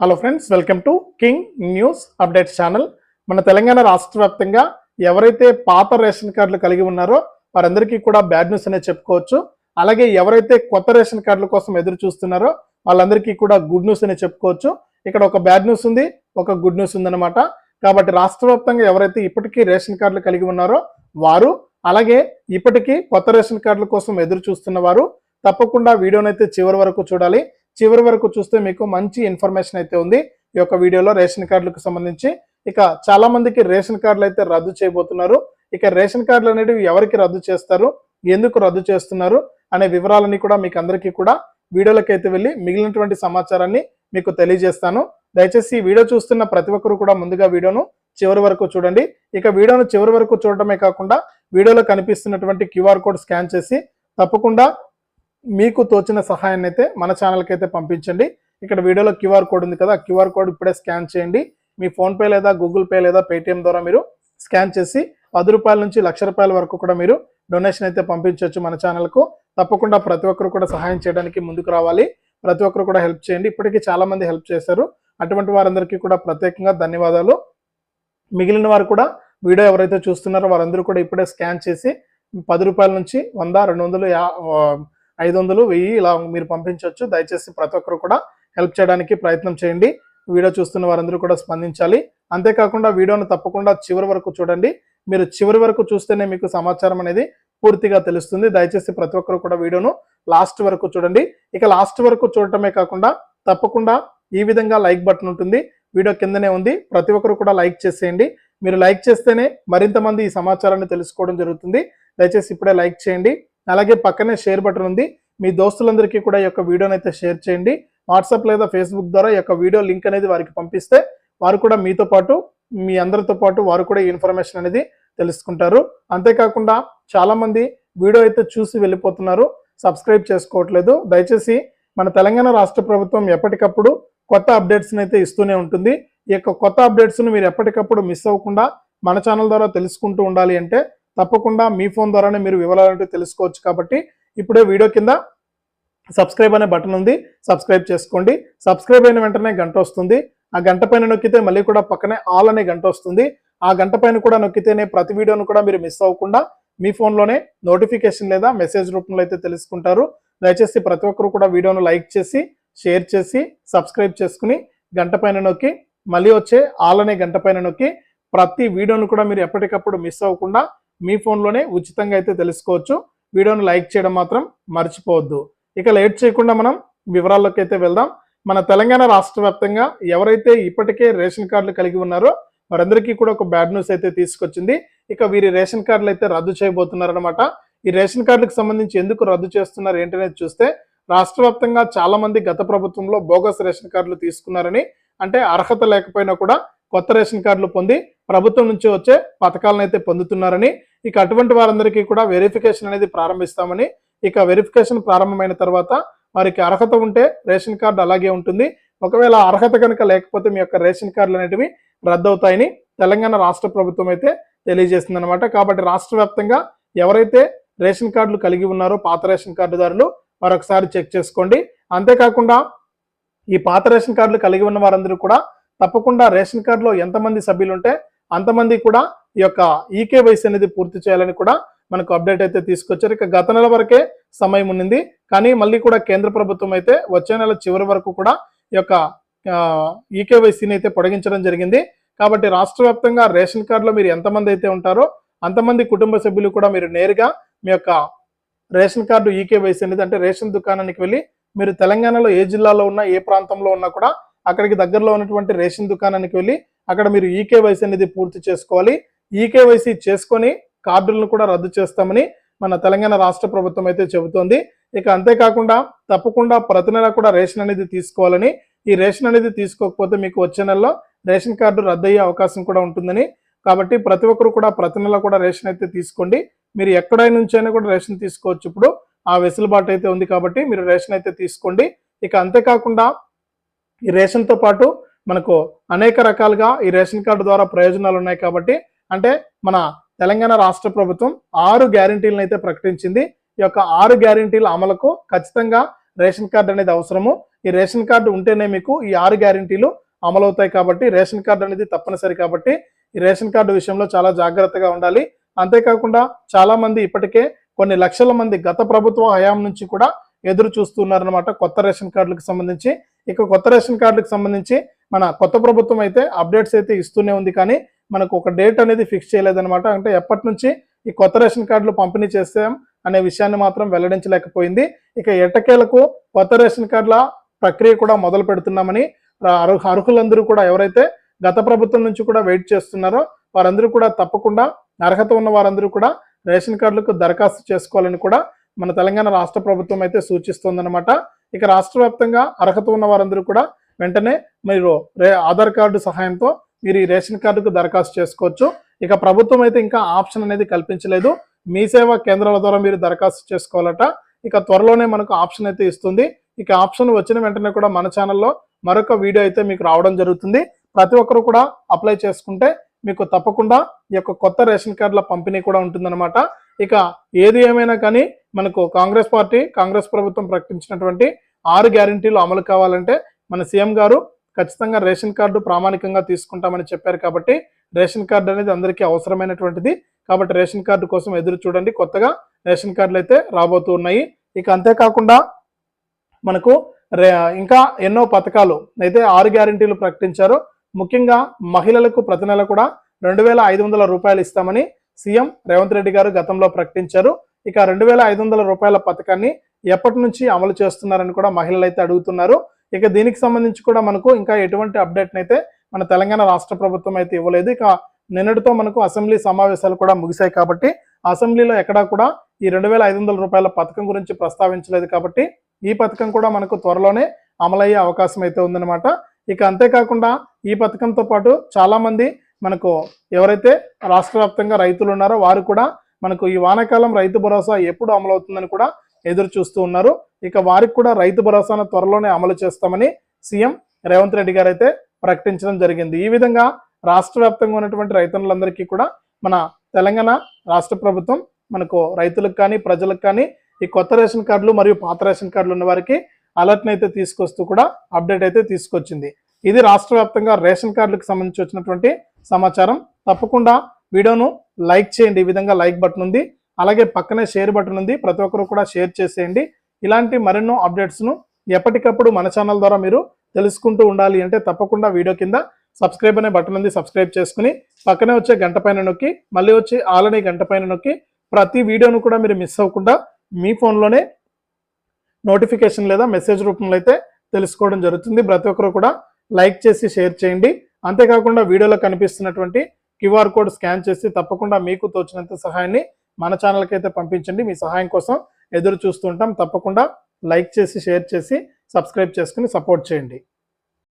Hello friends, welcome to king news updates channel. మన తెలంగాణ రాష్ట్ర వ్యాప్తంగా ఎవరైతే పాత రేషన్ కార్డులు కలిగి ఉన్నారో వారందరికీ కూడా బ్యాడ్ న్యూస్ అనే చెప్పుకోవచ్చు. అలాగే ఎవరైతే కొత్త రేషన్ కార్డుల కోసం ఎదురు చూస్తున్నారో వాళ్ళందరికీ కూడా గుడ్ న్యూస్ అనే చెప్పుకోవచ్చు. ఇక్కడ ఒక బ్యాడ్ న్యూస్ ఉంది, ఒక గుడ్ న్యూస్ ఉందన్నమాట. కాబట్టి రాష్ట్ర వ్యాప్తంగా ఎవరైతే ఇప్పటికీ రేషన్ కార్డులు కలిగి ఉన్నారో వారు, అలాగే ఇప్పటికీ కొత్త రేషన్ కార్డుల కోసం ఎదురు చూస్తున్న వారు తప్పకుండా వీడియోనైతే చివరి వరకు చూడాలి. చివరి వరకు చూస్తే మీకు మంచి ఇన్ఫర్మేషన్ అయితే ఉంది ఈ యొక్క వీడియోలో రేషన్ కార్డులకు సంబంధించి. ఇక చాలా మందికి రేషన్ కార్డులు అయితే రద్దు చేయబోతున్నారు. ఇక రేషన్ కార్డులు అనేవి ఎవరికి రద్దు చేస్తారు, ఎందుకు రద్దు చేస్తున్నారు అనే వివరాలన్నీ కూడా మీకు అందరికీ కూడా వీడియోలోకి అయితే వెళ్ళి మిగిలినటువంటి సమాచారాన్ని మీకు తెలియజేస్తాను. దయచేసి ఈ వీడియో చూస్తున్న ప్రతి ఒక్కరు కూడా ముందుగా వీడియోను చివరి వరకు చూడండి. ఇక వీడియోను చివరి వరకు చూడటమే కాకుండా వీడియోలో కనిపిస్తున్నటువంటి క్యూఆర్ కోడ్ స్కాన్ చేసి తప్పకుండా మీకు తోచిన సహాయాన్ని అయితే మన ఛానల్కి అయితే పంపించండి. ఇక్కడ వీడియోలో క్యూఆర్ కోడ్ ఉంది కదా, క్యూఆర్ కోడ్ ఇప్పుడే స్కాన్ చేయండి. మీ ఫోన్పే లేదా గూగుల్ పే లేదా పేటిఎం ద్వారా మీరు స్కాన్ చేసి 10 రూపాయల నుంచి ₹1,00,000 వరకు కూడా మీరు డొనేషన్ అయితే పంపించవచ్చు మన ఛానల్కు. తప్పకుండా ప్రతి ఒక్కరు కూడా సహాయం చేయడానికి ముందుకు రావాలి. ప్రతి ఒక్కరు కూడా హెల్ప్ చేయండి. ఇప్పటికీ చాలా మంది హెల్ప్ చేశారు. అటువంటి వారందరికీ కూడా ప్రత్యేకంగా ధన్యవాదాలు. మిగిలిన వారు కూడా వీడియో ఎవరైతే చూస్తున్నారో వారందరూ కూడా ఇప్పుడే స్కాన్ చేసి 10 రూపాయల నుంచి 100, 200, 500, 1000 ఇలా మీరు పంపించవచ్చు. దయచేసి ప్రతి ఒక్కరు కూడా హెల్ప్ చేయడానికి ప్రయత్నం చేయండి. వీడియో చూస్తున్న వారందరూ కూడా స్పందించాలి. అంతేకాకుండా వీడియోను తప్పకుండా చివరి వరకు చూడండి. మీరు చివరి వరకు చూస్తేనే మీకు సమాచారం అనేది పూర్తిగా తెలుస్తుంది. దయచేసి ప్రతి ఒక్కరు కూడా వీడియోను లాస్ట్ వరకు చూడండి. ఇక లాస్ట్ వరకు చూడటమే కాకుండా తప్పకుండా ఈ విధంగా లైక్ బటన్ ఉంటుంది, వీడియో కిందనే ఉంది. ప్రతి ఒక్కరు కూడా లైక్ చేసేయండి. మీరు లైక్ చేస్తేనే మరింత మంది ఈ సమాచారాన్ని తెలుసుకోవడం జరుగుతుంది. దయచేసి ఇప్పుడే లైక్ చేయండి. అలాగే పక్కనే షేర్ బటన్ ఉంది. మీ దోస్తులందరికీ కూడా ఈ యొక్క వీడియోని అయితే షేర్ చేయండి. వాట్సాప్ లేదా ఫేస్బుక్ ద్వారా ఈ యొక్క వీడియో లింక్ అనేది వారికి పంపిస్తే వారు కూడా మీతో పాటు, మీ అందరితో పాటు వారు కూడా ఈ ఇన్ఫర్మేషన్ అనేది తెలుసుకుంటారు. అంతేకాకుండా చాలా మంది వీడియో అయితే చూసి వెళ్ళిపోతున్నారు, సబ్స్క్రైబ్ చేసుకోవట్లేదు. దయచేసి మన తెలంగాణ రాష్ట్ర ప్రభుత్వం ఎప్పటికప్పుడు కొత్త అప్డేట్స్ని అయితే ఇస్తూనే ఉంటుంది. ఈ యొక్క కొత్త అప్డేట్స్ను మీరు ఎప్పటికప్పుడు మిస్ అవ్వకుండా మన ఛానల్ ద్వారా తెలుసుకుంటూ ఉండాలి అంటే తప్పకుండా మీ ఫోన్ ద్వారానే మీరు వివరాలంటే తెలుసుకోవచ్చు. కాబట్టి ఇప్పుడే వీడియో కింద సబ్స్క్రైబ్ అనే బటన్ ఉంది, సబ్స్క్రైబ్ చేసుకోండి. సబ్స్క్రైబ్ అయిన వెంటనే గంట వస్తుంది. ఆ గంట పైన నొక్కితే మళ్ళీ కూడా పక్కనే ఆల్ అనే గంట వస్తుంది. ఆ గంట పైన కూడా నొక్కితేనే ప్రతి వీడియోను కూడా మీరు మిస్ అవ్వకుండా మీ ఫోన్లోనే నోటిఫికేషన్ లేదా మెసేజ్ రూపంలో అయితే తెలుసుకుంటారు. దయచేసి ప్రతి ఒక్కరు కూడా వీడియోను లైక్ చేసి, షేర్ చేసి, సబ్స్క్రైబ్ చేసుకుని గంట పైన నొక్కి మళ్ళీ వచ్చే ఆల్ అనే గంట పైన నొక్కి ప్రతి వీడియోను కూడా మీరు ఎప్పటికప్పుడు మిస్ అవ్వకుండా మీ ఫోన్లోనే ఉచితంగా అయితే తెలుసుకోవచ్చు. వీడియోను లైక్ చేయడం మాత్రం మర్చిపోవద్దు. ఇక లేట్ చేయకుండా మనం వివరాల్లోకి అయితే వెళ్దాం. మన తెలంగాణ రాష్ట్ర వ్యాప్తంగా ఎవరైతే ఇప్పటికే రేషన్ కార్డులు కలిగి ఉన్నారో వారందరికీ కూడా ఒక బ్యాడ్ న్యూస్ అయితే తీసుకొచ్చింది. ఇక వీరి రేషన్ కార్డులు అయితే రద్దు చేయబోతున్నారనమాట. ఈ రేషన్ కార్డులకు సంబంధించి ఎందుకు రద్దు చేస్తున్నారు ఏంటనేది చూస్తే రాష్ట్ర వ్యాప్తంగా చాలా మంది గత ప్రభుత్వంలో బోగస్ రేషన్ కార్డులు తీసుకున్నారని, అంటే అర్హత లేకపోయినా కూడా కొత్త రేషన్ కార్డులు పొంది ప్రభుత్వం నుంచి వచ్చే పథకాలను అయితే పొందుతున్నారని, ఇక అటువంటి వారందరికీ కూడా వెరిఫికేషన్ అనేది ప్రారంభిస్తామని, ఇక వెరిఫికేషన్ ప్రారంభమైన తర్వాత వారికి అర్హత ఉంటే రేషన్ కార్డు అలాగే ఉంటుంది, ఒకవేళ అర్హత కనుక లేకపోతే మీ యొక్క రేషన్ కార్డులు అనేటివి రద్దవుతాయని తెలంగాణ రాష్ట్ర ప్రభుత్వం అయితే తెలియజేస్తుంది అనమాట. కాబట్టి రాష్ట్ర వ్యాప్తంగా ఎవరైతే రేషన్ కార్డులు కలిగి ఉన్నారో పాత రేషన్ కార్డుదారులు వారు ఒకసారి చెక్ చేసుకోండి. అంతేకాకుండా ఈ పాత రేషన్ కార్డులు కలిగి ఉన్న వారందరూ కూడా తప్పకుండా రేషన్ కార్డులో ఎంతమంది సభ్యులు ఉంటే అంతమంది కూడా ఈ యొక్క ఈకేవైసీ అనేది పూర్తి చేయాలని కూడా మనకు అప్డేట్ అయితే తీసుకొచ్చారు. ఇక గత నెల వరకే సమయం ఉన్నింది, కానీ మళ్ళీ కూడా కేంద్ర ప్రభుత్వం అయితే వచ్చే నెల చివరి వరకు కూడా ఈ యొక్క ఈకేవైసీని అయితే పొడిగించడం జరిగింది. కాబట్టి రాష్ట్ర వ్యాప్తంగా రేషన్ కార్డులో మీరు ఎంతమంది అయితే ఉంటారో అంతమంది కుటుంబ సభ్యులు కూడా మీరు నేరుగా మీ యొక్క రేషన్ కార్డు ఈకేవైసీ అనేది, అంటే రేషన్ దుకాణానికి వెళ్ళి మీరు తెలంగాణలో ఏ జిల్లాలో ఉన్నా, ఏ ప్రాంతంలో ఉన్నా కూడా అక్కడికి దగ్గరలో ఉన్నటువంటి రేషన్ దుకాణానికి వెళ్ళి అక్కడ మీరు ఈకేవైసీ అనేది పూర్తి చేసుకోవాలి. ఈకేవైసీ చేసుకొని కార్డులను కూడా రద్దు చేస్తామని మన తెలంగాణ రాష్ట్ర ప్రభుత్వం అయితే చెబుతోంది. ఇక అంతేకాకుండా తప్పకుండా ప్రతి నెల కూడా రేషన్ అనేది తీసుకోవాలని, ఈ రేషన్ అనేది తీసుకోకపోతే మీకు వచ్చే నెలలో రేషన్ కార్డు రద్దయ్యే అవకాశం కూడా ఉంటుందని, కాబట్టి ప్రతి ఒక్కరు కూడా ప్రతి నెల కూడా రేషన్ అయితే తీసుకోండి. మీరు ఎక్కడైనా నుంచైనా కూడా రేషన్ తీసుకోవచ్చు. ఇప్పుడు ఆ వెసులుబాటు అయితే ఉంది కాబట్టి మీరు రేషన్ అయితే తీసుకోండి. ఇక అంతేకాకుండా ఈ రేషన్తో పాటు మనకు అనేక రకాలుగా ఈ రేషన్ కార్డు ద్వారా ప్రయోజనాలు ఉన్నాయి. కాబట్టి అంటే మన తెలంగాణ రాష్ట్ర ప్రభుత్వం 6 గ్యారెంటీలను అయితే ప్రకటించింది. ఈ యొక్క 6 గ్యారెంటీల అమలుకు ఖచ్చితంగా రేషన్ కార్డు అనేది అవసరము. ఈ రేషన్ కార్డు ఉంటేనే మీకు ఈ 6 గ్యారెంటీలు అమలవుతాయి. కాబట్టి రేషన్ కార్డు అనేది తప్పనిసరి. కాబట్టి ఈ రేషన్ కార్డు విషయంలో చాలా జాగ్రత్తగా ఉండాలి. అంతేకాకుండా చాలా మంది ఇప్పటికే కొన్ని లక్షల మంది గత ప్రభుత్వ హయాం నుంచి కూడా ఎదురు చూస్తున్నారనమాట కొత్త రేషన్ కార్డులకు సంబంధించి. ఇక కొత్త రేషన్ కార్డులకు సంబంధించి మన కొత్త ప్రభుత్వం అయితే అప్డేట్స్ అయితే ఇస్తూనే ఉంది, కానీ మనకు ఒక డేట్ అనేది ఫిక్స్ చేయలేదన్నమాట. అంటే ఎప్పటి నుంచి ఈ కొత్త రేషన్ కార్డులు పంపిణీ చేస్తాం అనే విషయాన్ని మాత్రం వెల్లడించలేకపోయింది. ఇక ఎట్టకేలకు కొత్త రేషన్ కార్డుల ప్రక్రియ కూడా మొదలు పెడుతున్నామని అర్హులందరూ కూడా ఎవరైతే గత ప్రభుత్వం నుంచి కూడా వెయిట్ చేస్తున్నారో వారందరూ కూడా తప్పకుండా అర్హత ఉన్న వారందరూ కూడా రేషన్ కార్డులకు దరఖాస్తు చేసుకోవాలని కూడా మన తెలంగాణ రాష్ట్ర ప్రభుత్వం అయితే సూచిస్తోందనమాట. ఇక రాష్ట్ర వ్యాప్తంగా అర్హత ఉన్న వారందరూ కూడా వెంటనే మీరు ఆధార్ కార్డు సహాయంతో మీరు ఈ రేషన్ కార్డుకు దరఖాస్తు చేసుకోవచ్చు. ఇక ప్రభుత్వం అయితే ఇంకా ఆప్షన్ అనేది కల్పించలేదు. మీ సేవా కేంద్రాల ద్వారా మీరు దరఖాస్తు చేసుకోవాలట. ఇక త్వరలోనే మనకు ఆప్షన్ అయితే ఇస్తుంది. ఇక ఆప్షన్ వచ్చిన వెంటనే కూడా మన ఛానల్లో మరొక వీడియో అయితే మీకు రావడం జరుగుతుంది. ప్రతి ఒక్కరు కూడా అప్లై చేసుకుంటే మీకు తప్పకుండా ఈ యొక్క కొత్త రేషన్ కార్డుల పంపిణీ కూడా ఉంటుందన్నమాట. ఇక ఏది ఏమైనా కానీ మనకు కాంగ్రెస్ ప్రభుత్వం ప్రకటించినటువంటి 6 గ్యారెంటీలు అమలు కావాలంటే మన సీఎం గారు ఖచ్చితంగా రేషన్ కార్డు ప్రామాణికంగా తీసుకుంటామని చెప్పారు. కాబట్టి రేషన్ కార్డు అనేది అందరికీ అవసరమైనటువంటిది. కాబట్టి రేషన్ కార్డు కోసం ఎదురు చూడండి. కొత్తగా రేషన్ కార్డులు అయితే రాబోతూ ఉన్నాయి. ఇక అంతేకాకుండా మనకు ఇంకా ఎన్నో పథకాలు అయితే 6 గ్యారెంటీలు ప్రకటించారు. ముఖ్యంగా మహిళలకు ప్రతి నెల కూడా 2,500 రూపాయలు ఇస్తామని సీఎం రేవంత్ రెడ్డి గారు గతంలో ప్రకటించారు. ఇక 2,500 రూపాయల పథకాన్ని ఎప్పటి నుంచి అమలు చేస్తున్నారని కూడా మహిళలు అయితే అడుగుతున్నారు. ఇక దీనికి సంబంధించి కూడా మనకు ఇంకా ఎటువంటి అప్డేట్ అయితే మన తెలంగాణ రాష్ట్ర ప్రభుత్వం అయితే ఇవ్వలేదు. ఇక నిన్నటితో మనకు అసెంబ్లీ సమావేశాలు కూడా ముగిశాయి. కాబట్టి అసెంబ్లీలో ఎక్కడా కూడా ఈ 2,500 రూపాయల పథకం గురించి ప్రస్తావించలేదు. కాబట్టి ఈ పథకం కూడా మనకు త్వరలోనే అమలయ్యే అవకాశం అయితే ఉందన్నమాట. ఇక అంతేకాకుండా ఈ పథకంతో పాటు చాలా మంది మనకు ఎవరైతే రాష్ట్ర వ్యాప్తంగా రైతులు ఉన్నారో వారు కూడా మనకు ఈ వానాకాలం రైతు భరోసా ఎప్పుడు అమలవుతుందని కూడా ఎదురు చూస్తూ ఉన్నారు. ఇక వారికి కూడా రైతు భరోసాను త్వరలోనే అమలు చేస్తామని సీఎం రేవంత్ రెడ్డి గారు అయితే ప్రకటించడం జరిగింది. ఈ విధంగా రాష్ట్ర వ్యాప్తంగా ఉన్నటువంటి రైతులందరికీ కూడా మన తెలంగాణ రాష్ట్ర ప్రభుత్వం మనకు రైతులకు కానీ ప్రజలకు కానీ ఈ కొత్త రేషన్ కార్డులు మరియు పాత రేషన్ కార్డులు ఉన్న వారికి అలర్ట్ని అయితే తీసుకొస్తూ కూడా అప్డేట్ అయితే తీసుకొచ్చింది. ఇది రాష్ట్ర వ్యాప్తంగా రేషన్ కార్డులకు సంబంధించి వచ్చినటువంటి సమాచారం. తప్పకుండా వీడియోను లైక్ చేయండి. ఈ విధంగా లైక్ బటన్ ఉంది, అలాగే పక్కనే షేర్ బటన్ ఉంది. ప్రతి ఒక్కరు కూడా షేర్ చేసేయండి. ఇలాంటి మరెన్నో అప్డేట్స్ను ఎప్పటికప్పుడు మన ఛానల్ ద్వారా మీరు తెలుసుకుంటూ ఉండాలి అంటే తప్పకుండా వీడియో కింద సబ్స్క్రైబ్ అనే బటన్ ఉంది, సబ్స్క్రైబ్ చేసుకుని పక్కనే వచ్చే గంట పైన నొక్కి మళ్ళీ వచ్చి ఆల్ అనే గంట పైన నొక్కి ప్రతి వీడియోను కూడా మీరు మిస్ అవ్వకుండా మీ ఫోన్లోనే నోటిఫికేషన్ లేదా మెసేజ్ రూపంలో అయితే తెలుసుకోవడం జరుగుతుంది. ప్రతి ఒక్కరు కూడా లైక్ చేసి షేర్ చేయండి. అంతేకాకుండా వీడియోలో కనిపిస్తున్నటువంటి క్యూఆర్ కోడ్ స్కాన్ చేసి తప్పకుండా మీకు తోచినంత సహాయాన్ని మన ఛానల్కి అయితే పంపించండి. మీ సహాయం కోసం ఎదురు చూస్తుంటాం. తప్పకుండా లైక్ చేసి షేర్ చేసి సబ్స్క్రైబ్ చేసుకుని సపోర్ట్ చేయండి.